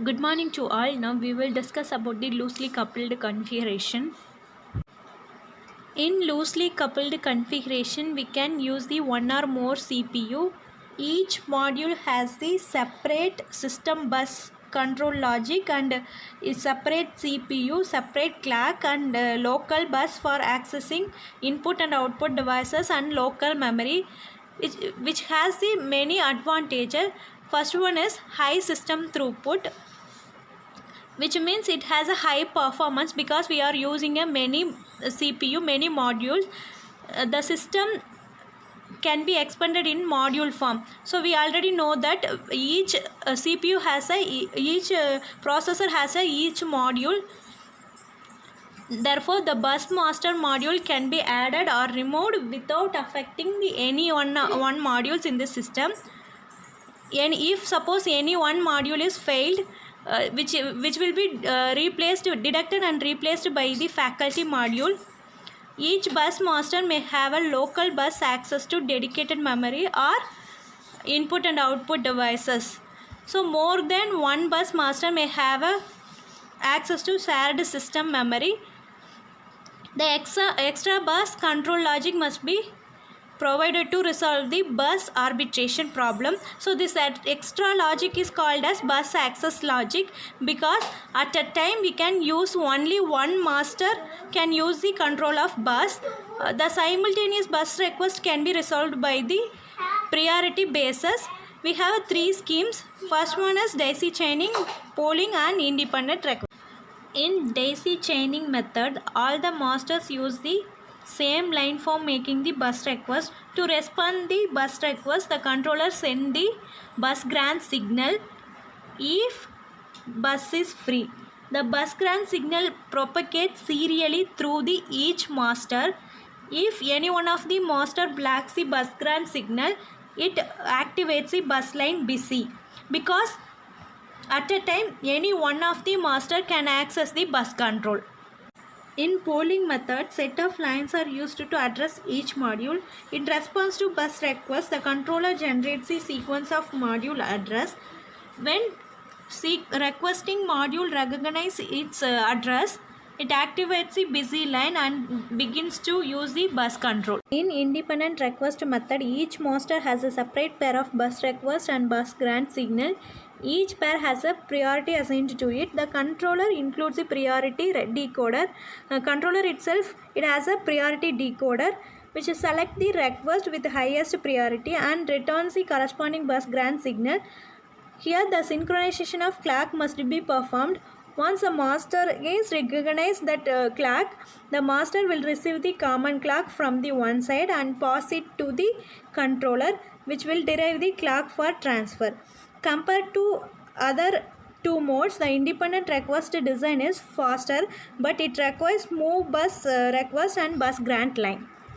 Good morning to all. Now we will discuss about the loosely coupled configuration. In loosely coupled configuration, we can use the one or more CPU. Each module has the separate system bus control logic and a separate CPU, separate clock and local bus for accessing input and output devices and local memory, which has the many advantages. First one is high system throughput, which means it has a high performance because we are using a many CPU, many modules. The system can be expanded in module form. So we already know that each CPU has a each processor has a each module. Therefore the bus master module can be added or removed without affecting the any one modules in the system. And if suppose any one module is failed, which will be replaced, deducted and replaced by the faculty module. Each bus master may have a local bus access to dedicated memory or input and output devices. So more than one bus master may have a access to shared system memory. The extra bus control logic must be provided to resolve the bus arbitration problem. So this extra logic is called as bus access logic, because at a time we can use only one master can use the control of bus. The simultaneous bus request can be resolved by the priority basis. We have three schemes. First one is daisy chaining, polling and independent request. In daisy chaining method, all the masters use the same line for making the bus request. To respond the bus request, the controller send the bus grant signal if bus is free. The bus grant signal propagates serially through the each master. If any one of the master blocks the bus grant signal, it activates the bus line busy, because at a time any one of the master can access the bus control. In polling method, set of lines are used to address each module. In response to bus request, the controller generates the sequence of module address. When requesting module recognize its address, it activates the busy line and begins to use the bus control. In independent request method, each master has a separate pair of bus request and bus grant signal. Each pair has a priority assigned to it. The controller includes the priority decoder. Controller itself, it has a priority decoder which select the request with highest priority and returns the corresponding bus grant signal. Here the synchronization of clock must be performed. Once the master is recognized that clock, the master will receive the common clock from the one side and pass it to the controller, which will derive the clock for transfer. Compared to other two modes, the independent request design is faster, but it requires move bus request and bus grant line.